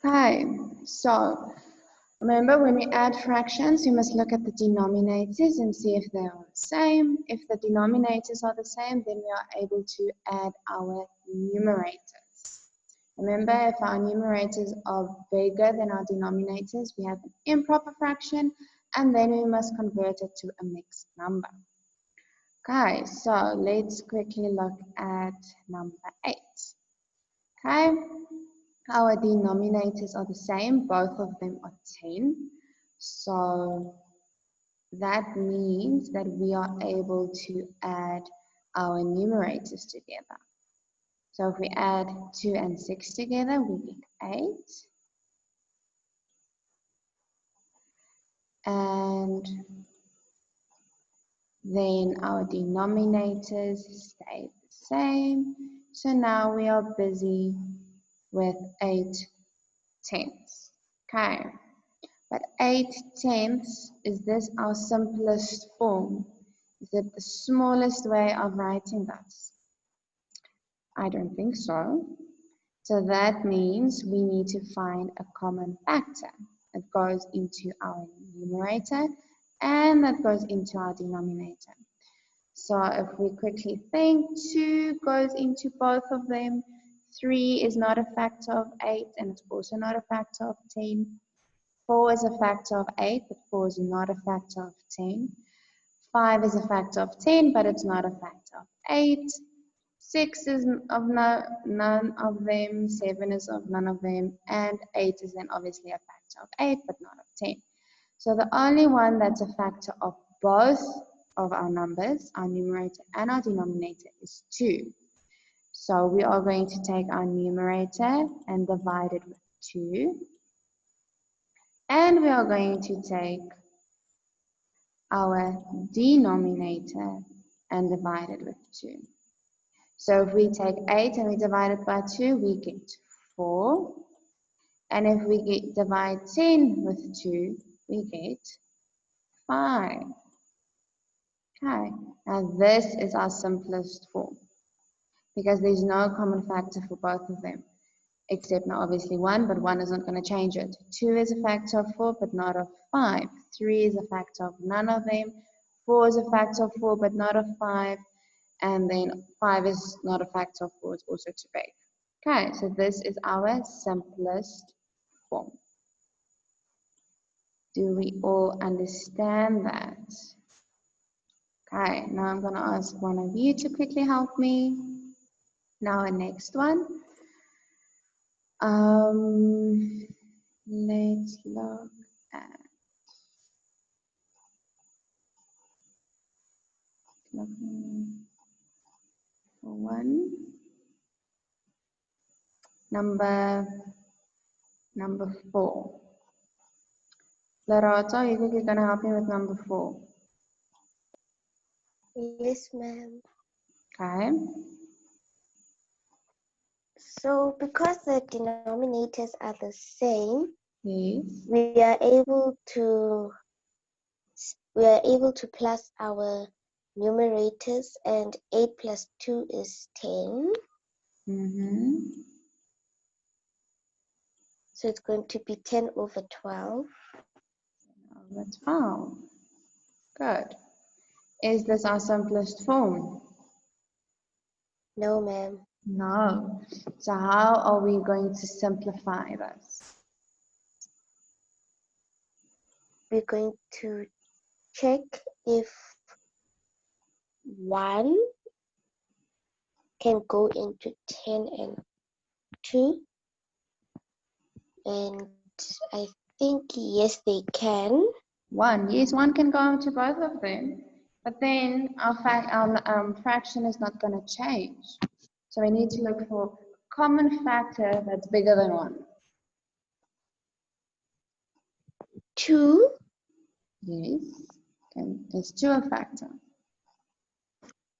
Okay, so remember when we add fractions, we must look at the denominators and see if they are the same. If the denominators are the same, then we are able to add our numerators. Remember, if our numerators are bigger than our denominators, we have an improper fraction, and then we must convert it to a mixed number. Okay, so let's quickly look at number 8. Okay, our denominators are the same, both of them are 10. So that means that we are able to add our numerators together. So if we add 2 and 6 together, we get 8. And then our denominators stay the same. So now we are busy with 8/10. Okay. But 8/10, is this our simplest form? Is it the smallest way of writing this? I don't think so. So that means we need to find a common factor that goes into our numerator and that goes into our denominator. So if we quickly think, 2 goes into both of them. 3 is not a factor of 8 and it's also not a factor of 10. 4 is a factor of 8, but 4 is not a factor of 10. 5 is a factor of 10, but it's not a factor of 8. 6 is of none of them. 7 is of none of them. And 8 is then obviously a factor of 8, but not of 10. So the only one that's a factor of both of our numbers, our numerator and our denominator, is 2. So we are going to take our numerator and divide it with 2. And we are going to take our denominator and divide it with 2. So if we take 8 and we divide it by 2, we get 4. And if we divide 10 with 2, we get 5. Okay, now this is our simplest form because there's no common factor for both of them. Except now obviously 1, but 1 is not going to change it. 2 is a factor of 4, but not of 5. 3 is a factor of none of them. 4 is a factor of 4, but not of 5. And then 5 is not a factor of 4, it's also too big. Okay, so this is our simplest form. Do we all understand that? Okay, now I'm going to ask one of you to quickly help me. Now our next one. Let's look at one. Number 4. Loretta, are you quickly going to help me with number 4? Yes, ma'am. Okay. So because the denominators are the same, Yes. we are able to plus our numerators, and 8 plus 2 is 10. So it's going to be 10 over 12. 10 over 12. Good. Is this our simplest form? No, ma'am. No. So how are we going to simplify this? We're going to check if 1 can go into 10 and 2. And I think, yes, they can. 1. Yes, 1 can go into both of them. But then our fraction is not going to change. So we need to look for a common factor that's bigger than 1. 2? Yes. Okay. Is 2 a factor?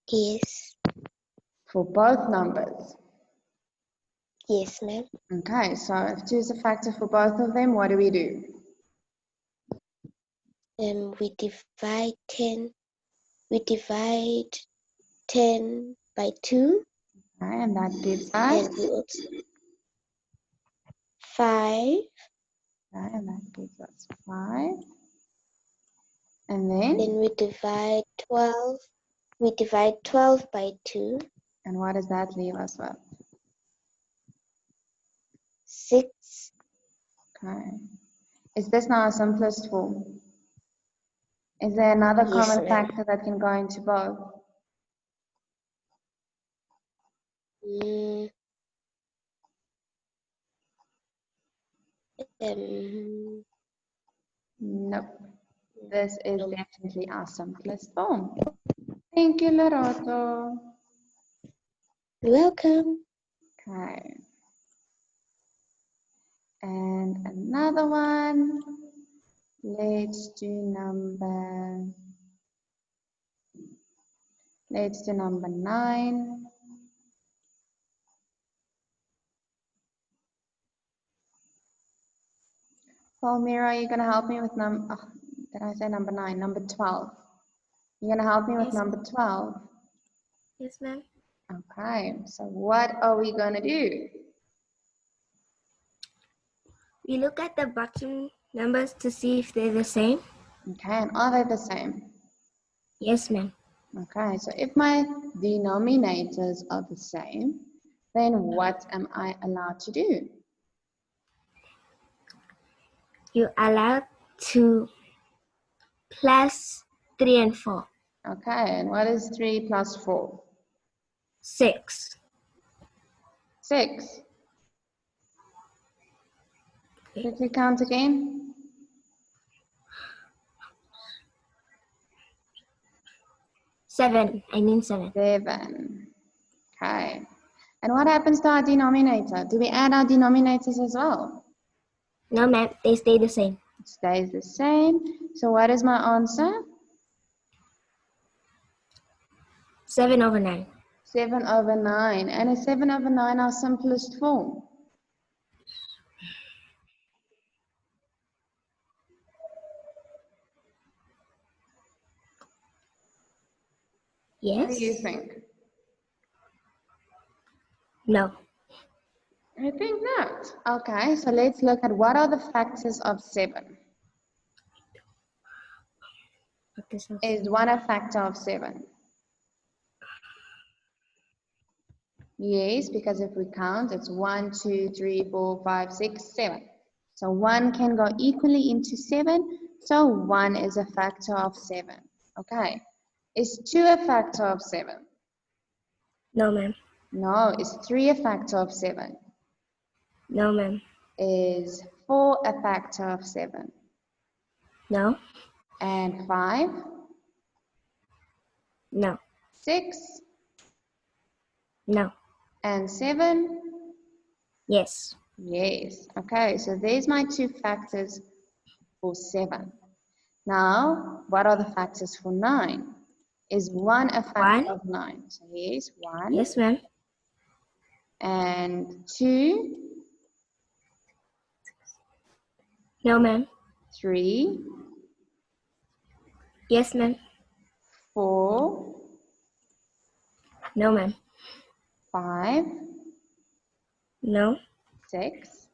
Yes. For both numbers? Yes, ma'am. Okay, so if 2 is a factor for both of them, what do we do? We divide 10. We divide 10 by 2. Okay, and that gives us And we also 5. Okay, and that gives us 5. And then? Then we divide 12. We divide 12 by 2. And what does that leave us with? 6. Okay. Is this now a simplest form? Is there another Yes, common ma'am. factor that can go into both? Nope. This is No. definitely our simplest form. Thank you, Loroto. You're welcome. Okay. And another one. Let's do number 9. Palmyra, you're going to help me with did I say number 9? Number 12. You're going to help me with Yes. number 12. Yes, ma'am. Okay, so what are we going to do? We look at the bottom numbers to see if they're the same. Okay, and are they the same? Yes, ma'am. Okay, so if my denominators are the same, then what am I allowed to do? You're allowed to plus 3 and 4. Okay, and what is 3 plus 4? 6. 6. Quickly count again. 7. I mean 7. 7. Okay. And what happens to our denominator? Do we add our denominators as well? No, ma'am. They stay the same. It stays the same. So what is my answer? 7/9. 7/9. And is 7/9 our simplest form? Yes? What do you think? No. I think not. Okay, so let's look at what are the factors of 7. Is 1 a factor of 7? Yes, because if we count, it's 1, 2, 3, 4, 5, 6, 7. So 1 can go equally into 7. So 1 is a factor of 7. Okay. Is 2 a factor of 7? No, ma'am. No. Is 3 a factor of 7? No, ma'am. Is 4 a factor of 7? No. And 5? No. 6? No. And 7? Yes. Yes. Okay, so there's my 2 factors for 7. Now, what are the factors for 9? Is 1 a factor 1. of 9? So yes, 1. Yes, ma'am. And 2, No, ma'am. 3, Yes, ma'am. 4, No, ma'am. 5, No. 6,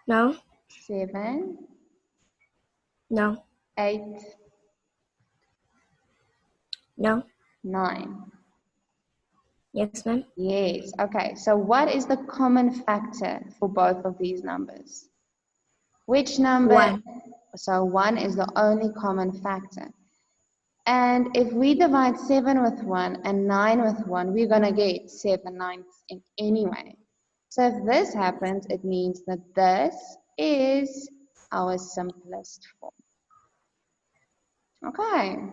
No. 7, No. 8, No. 9. Yes, ma'am. Yes. Okay, so what is the common factor for both of these numbers? Which number? 1. So 1 is the only common factor. And if we divide 7 with 1 and 9 with 1, we're going to get 7/9 in any way. So if this happens, it means that this is our simplest form. Okay.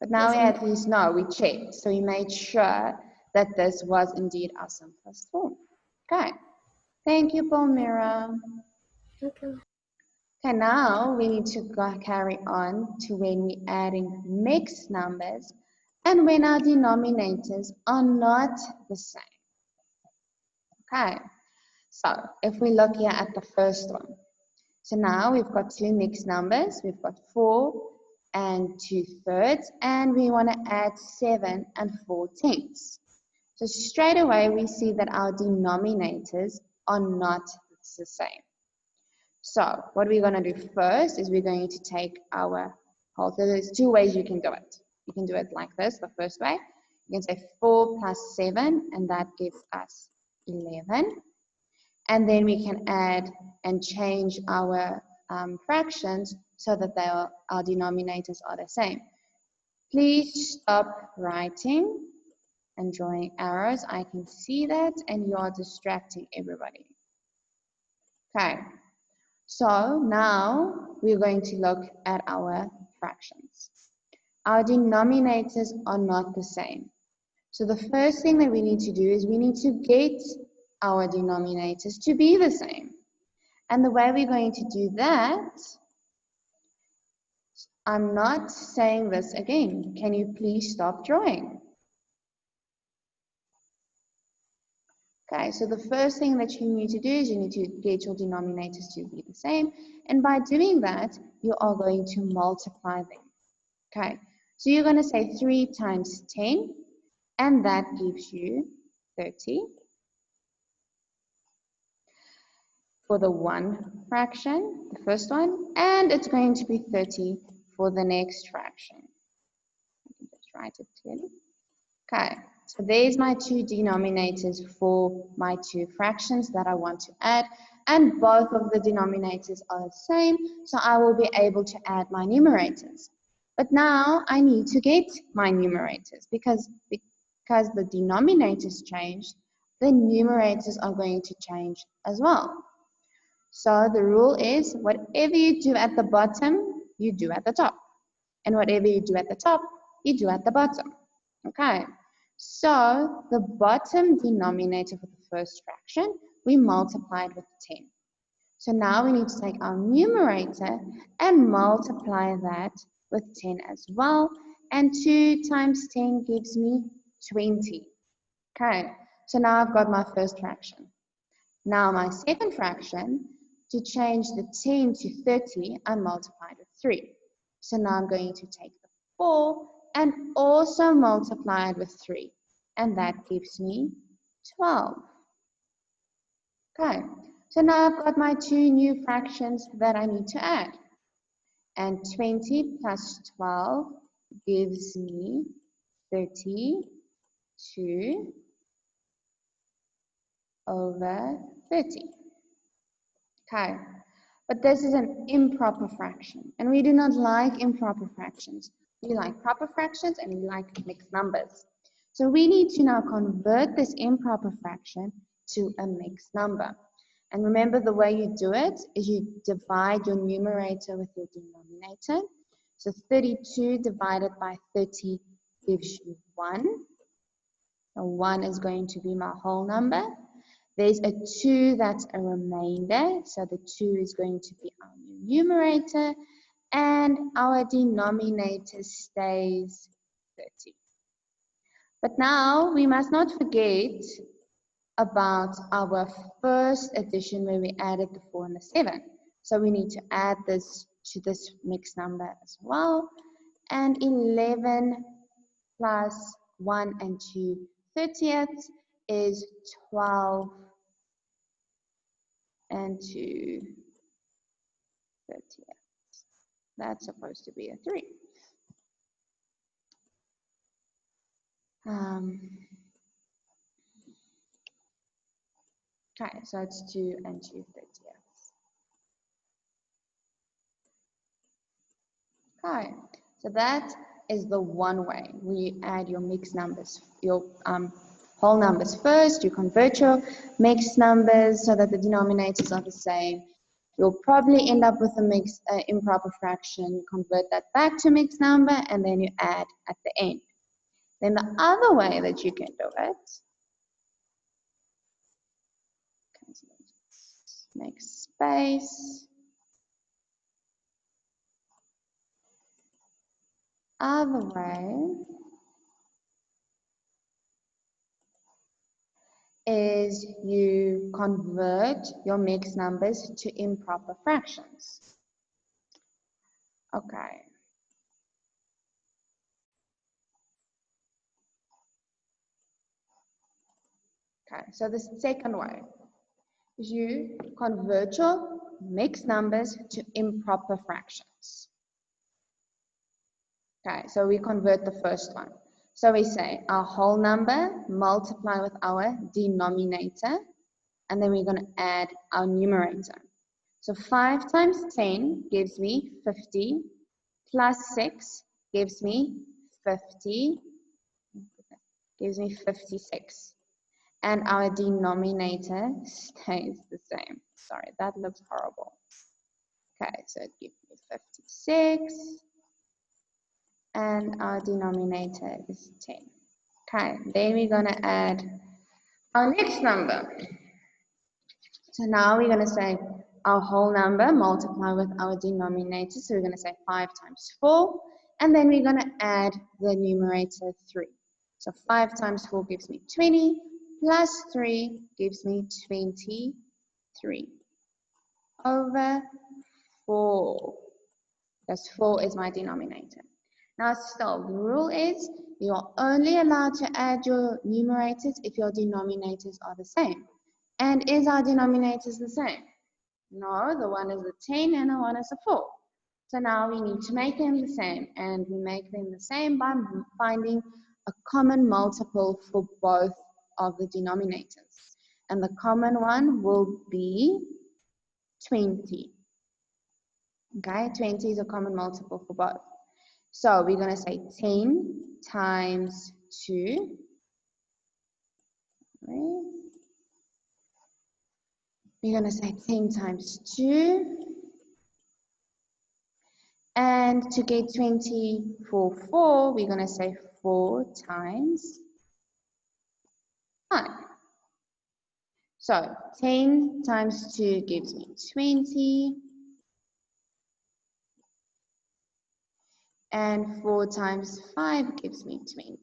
But now we at least know, we checked. So we made sure that this was indeed our simplest form. Okay. Thank you, Palmyra. Okay. Okay, now we need to carry on to when we're adding mixed numbers and when our denominators are not the same. Okay, so if we look here at the first one. So now we've got 2 mixed numbers. We've got 4 and 2/3, and we want to add 7 and 4/10. So straight away we see that our denominators are not the same. So what we're going to do first is we're going to take our whole, so there's two ways you can do it. You can do it like this, the first way. You can say 4 plus 7, and that gives us 11. And then we can add and change our fractions so that our denominators are the same. Please stop writing and drawing arrows. I can see that, and you are distracting everybody. Okay, so now we're going to look at our fractions. Our denominators are not the same. So the first thing that we need to do is we need to get our denominators to be the same. And the way we're going to do that, I'm not saying this again. Can you please stop drawing? Okay, so the first thing that you need to do is you need to get your denominators to be the same. And by doing that, you are going to multiply them. Okay, so you're going to say 3 times 10, and that gives you 30. For the one fraction, the first one, and it's going to be 30 for the next fraction. I can just write it clearly. Okay, so there's my two denominators for my two fractions that I want to add, and both of the denominators are the same, so I will be able to add my numerators. But now I need to get my numerators because the denominators changed, the numerators are going to change as well. So the rule is whatever you do at the bottom, you do at the top. And whatever you do at the top, you do at the bottom. Okay, so the bottom denominator for the first fraction, we multiplied with 10. So now we need to take our numerator and multiply that with 10 as well. And 2 times 10 gives me 20. Okay, so now I've got my first fraction. Now my second fraction, to change the 10 to 30, I multiplied with 3. So now I'm going to take the 4 and also multiply it with 3. And that gives me 12. Okay, so now I've got my two new fractions that I need to add. And 20 plus 12 gives me 32 over 30. Okay, but this is an improper fraction, and we do not like improper fractions. We like proper fractions, and we like mixed numbers. So we need to now convert this improper fraction to a mixed number. And remember, the way you do it is you divide your numerator with your denominator. So 32 divided by 30 gives you 1. So 1 is going to be my whole number. There's a 2 that's a remainder, so the 2 is going to be our numerator, and our denominator stays 30. But now we must not forget about our first addition where we added the 4 and the 7. So we need to add this to this mixed number as well. And 11 plus 1 and 2/30 is 12 and 2/30. That's supposed to be a 3. Okay, so it's 2 and 2/30. Okay, so that is the one way where you add your mixed numbers, your whole numbers first. You convert your mixed numbers so that the denominators are the same. You'll probably end up with a mixed improper fraction. You convert that back to mixed number, and then you add at the end. Then the other way that you can do it, make space. Other way is you convert your mixed numbers to improper fractions. Okay. Okay, so the second way is you convert your mixed numbers to improper fractions. Okay, so we convert the first one. So we say our whole number multiply with our denominator, and then we're going to add our numerator. So 5 times 10 gives me 50, plus 6 gives me 50, gives me 56. And our denominator stays the same. Sorry, that looks horrible. Okay, so it gives me 56. And our denominator is 10. Okay, then we're going to add our next number. So now we're going to say our whole number multiply with our denominator. So we're going to say 5 times 4. And then we're going to add the numerator 3. So 5 times 4 gives me 20, plus 3 gives me 23 over 4. Because 4 is my denominator. Now still, the rule is you are only allowed to add your numerators if your denominators are the same. And is our denominators the same? No, the one is a 10 and the one is a 4. So now we need to make them the same, and we make them the same by finding a common multiple for both of the denominators. And the common one will be 20. Okay, 20 is a common multiple for both. So we're going to say 10 times 2. Right. We're going to say 10 times 2. And to get 20 for 4, we're going to say 4 times 5. So 10 times 2 gives me 20. And 4 times 5 gives me 20.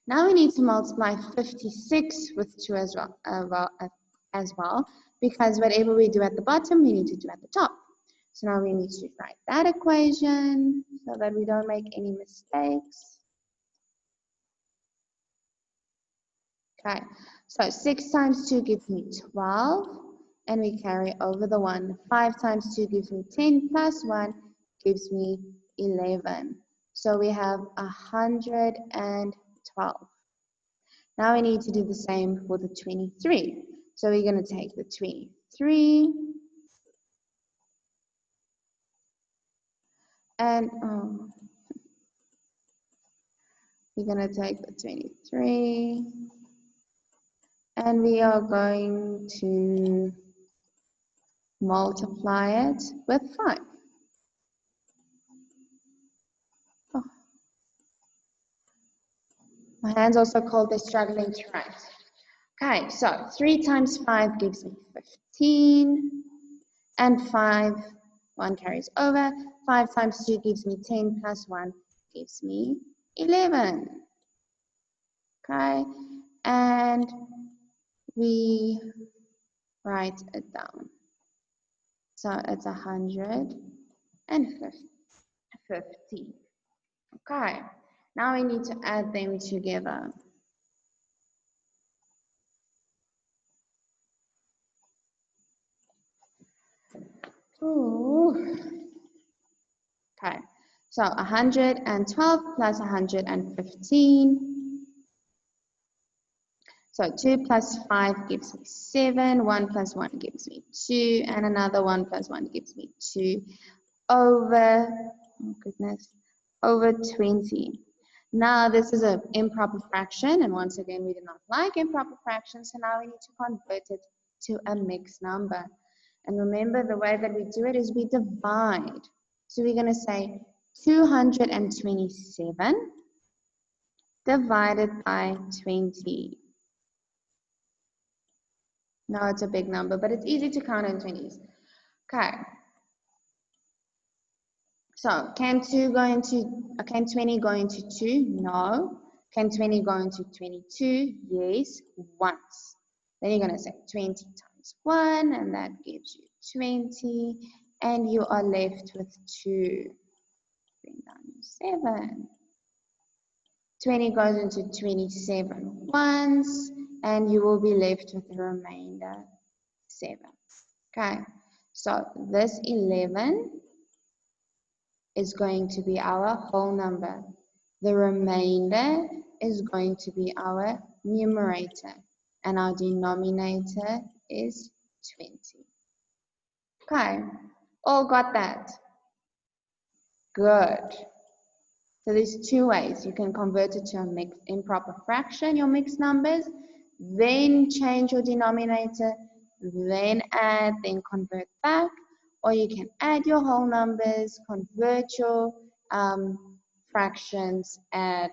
Now we need to multiply 56 with 2 as well, because whatever we do at the bottom, we need to do at the top. So now we need to write that equation so that we don't make any mistakes. Okay, so 6 times 2 gives me 12, and we carry over the 1. 5 times 2 gives me 10, plus 1 gives me 11. So we have 112. Now we need to do the same for the 23. So we're going to take the 23 and we're going to take the 23 and we are going to multiply it with 5. Oh. My hand's also cold, they're struggling to write. Okay, so 3 times 5 gives me 15, and 1 carries over. 5 times 2 gives me 10, plus 1 gives me 11. Okay, and we write it down. So it's 150. Okay, now we need to add them together. Ooh. Okay, so 112 plus 115. So 2 plus 5 gives me 7, 1 plus 1 gives me 2, and another 1 plus 1 gives me 2 over, oh goodness, over 20. Now this is an improper fraction, and once again we do not like improper fractions, so now we need to convert it to a mixed number. And remember, the way that we do it is we divide. So we're going to say 227 divided by 20. No, it's a big number, but it's easy to count in 20s. Okay. So can 20 go into 2? No. Can 20 go into 22? Yes, once. Then you're going to say 20 times 1, and that gives you 20, and you are left with 2. Bring down your 7. 20 goes into 27 once, and you will be left with the remainder 7. Okay, so this 11 is going to be our whole number. The remainder is going to be our numerator, and our denominator is 20. Okay, all got that? Good. So there's two ways. You can convert it to a mixed improper fraction, your mixed numbers, then change your denominator, then add, then convert back, or you can add your whole numbers, convert your fractions, add,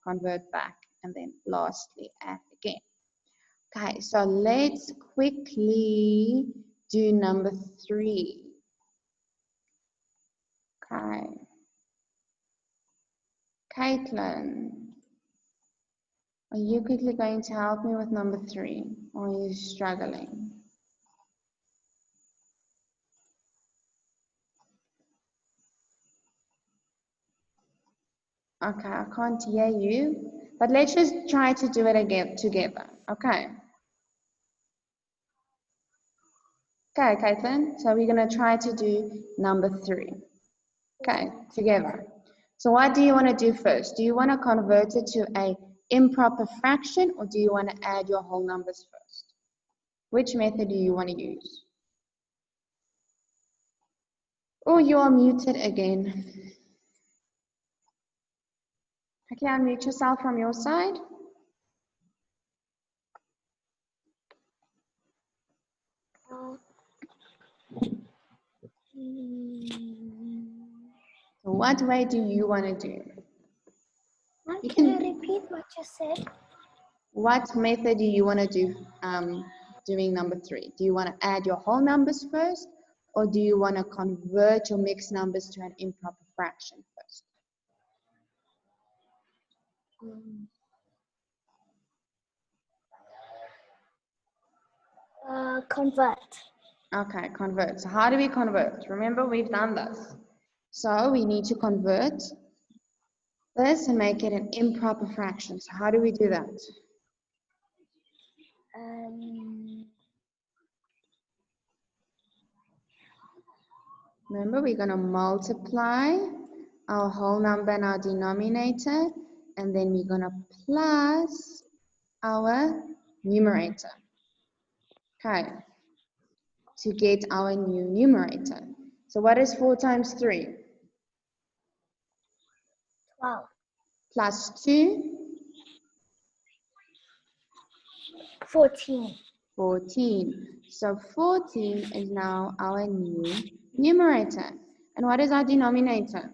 convert back, and then lastly add again. Okay, so let's quickly do number 3. Okay. Caitlin, are you quickly going to help me with number 3, or are you struggling? Okay, I can't hear you, but let's just try to do it again together, okay? Okay, Caitlin, so we're going to try to do number 3, okay, together. So what do you want to do first? Do you want to convert it to an improper fraction, or do you want to add your whole numbers first? Which method do you want to use? Oh, you are muted again. Okay, unmute yourself from your side. So what way do you want to do? Can you repeat what you said? What method do you want to do doing number 3? Do you want to add your whole numbers first, or do you want to convert your mixed numbers to an improper fraction first? Convert. Okay, convert. So how do we convert? Remember, we've done this. So we need to convert this and make it an improper fraction. So how do we do that? Remember, we're going to multiply our whole number and our denominator, and then we're going to plus our numerator. Okay, to get our new numerator. So what is 4 times 3? 12. Plus 2? 14. 14. So 14 is now our new numerator. And what is our denominator?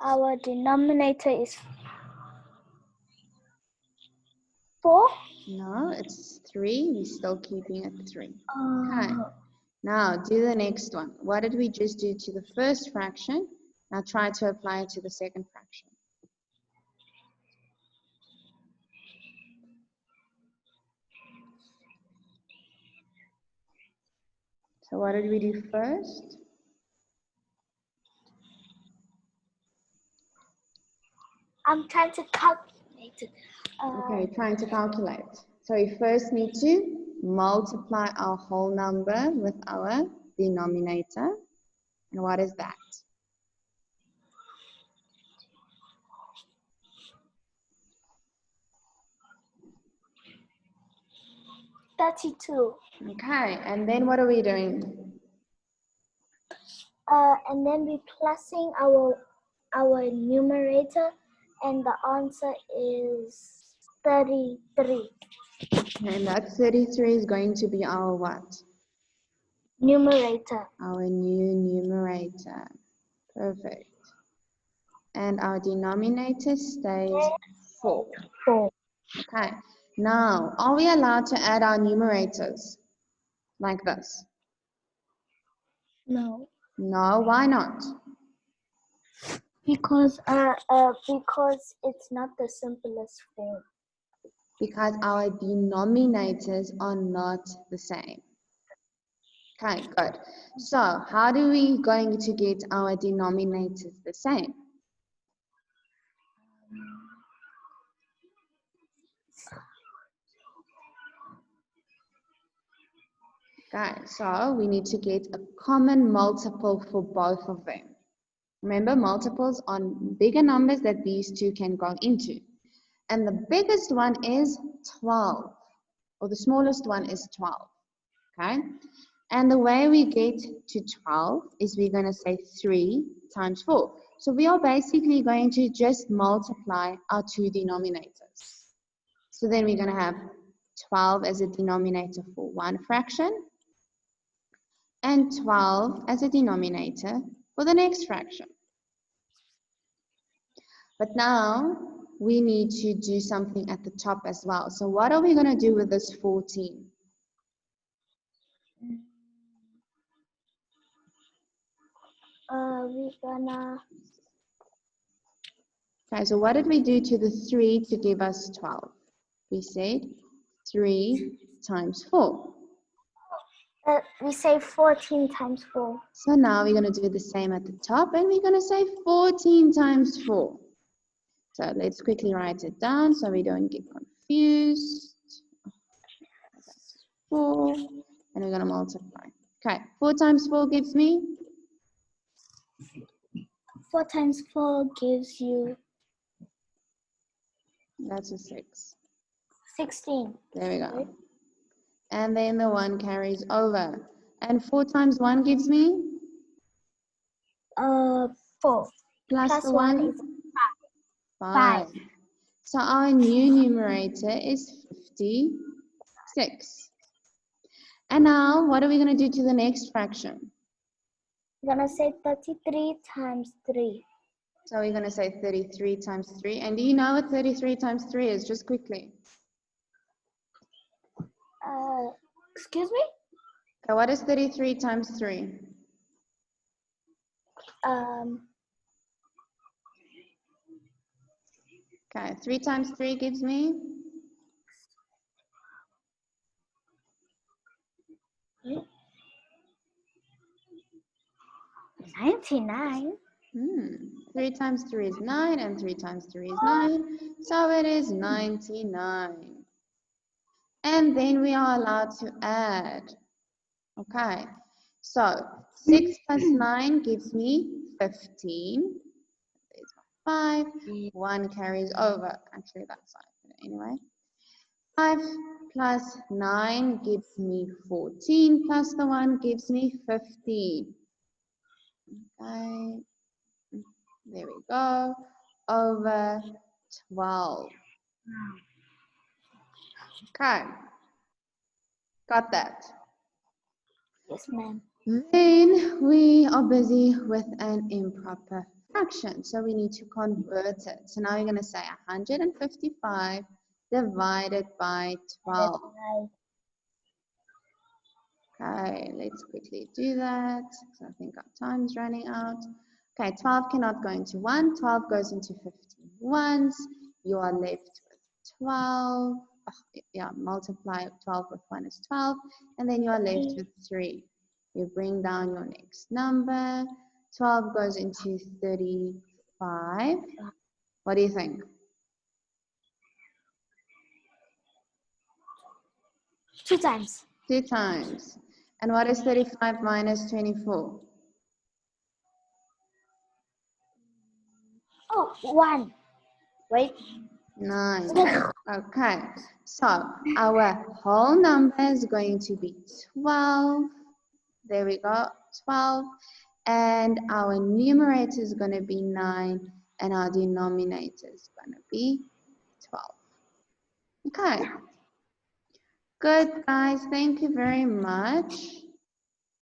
Our denominator is 4. No, it's 3. We're still keeping it 3. Okay. Now do the next one. What did we just do to the first fraction? Now try to apply it to the second fraction. So what did we do first? I'm trying to calculate it. Okay, trying to calculate. So we first need to multiply our whole number with our denominator. And what is that? $32. Okay, and then what are we doing? And then we plussing our numerator, and the answer is 33. And that 33 is going to be our what? Numerator. Our new numerator. Perfect. And our denominator stays 4. 4. Okay. Now, are we allowed to add our numerators like this? No. No, why not? Because it's not the simplest form. Because our denominators are not the same. Okay, good. So how do we going to get our denominators the same? Okay, so we need to get a common multiple for both of them. Remember, multiples on bigger numbers that these two can go into. And the biggest one is 12, or the smallest one is 12, okay? And the way we get to 12 is we're going to say 3 times 4. So we are basically going to just multiply our two denominators. So then we're going to have 12 as a denominator for one fraction, and 12 as a denominator for the next fraction. But now we need to do something at the top as well. So what are we going to do with this 14? We're gonna. Okay, so what did we do to the 3 to give us 12? We said 3 times 4. We say 14 times 4. So now we're going to do the same at the top, and we're going to say 14 times 4. So let's quickly write it down so we don't get confused. 4, and we're going to multiply. Okay, 4 times 4 gives me? 4 times 4 gives you That's a 6. 16. There we go. And then the 1 carries over. And 4 times 1 gives me? 4. Plus the 1 is 5. So our new numerator is 56. And now, what are we going to do to the next fraction? We're gonna say 33 times 3. So we're going to say 33 times 3. And do you know what 33 times 3 is? Just quickly. Excuse me? Okay, what is 33 times 3? Okay, 3 times 3 gives me? 99. 3 times 3 is 9, and 3 times 3 is 9. So it is 99. And then we are allowed to add. Okay, so 6 plus 9 gives me 15. There's my 5. 1 carries over. Actually, that's fine. Anyway, 5 plus 9 gives me 14, plus the 1 gives me 15. Okay, there we go. Over 12. Okay, got that. Yes, ma'am. Then we are busy with an improper fraction, so we need to convert it. So now we're going to say 155 divided by 12. Okay, let's quickly do that. So I think our time's running out. Okay, 12 cannot go into 1. 12 goes into 15 ones. You are left with 12. Oh, yeah, multiply 12 with 1 is 12. And then you are left with 3. You bring down your next number. 12 goes into 35. What do you think? 2 times. 2 times. And what is 35 minus 24? Oh, 1. Wait. 9. Okay, so our whole number is going to be 12. There we go, 12. And our numerator is going to be 9, and our denominator is going to be 12. Okay. Good, guys. Thank you very much.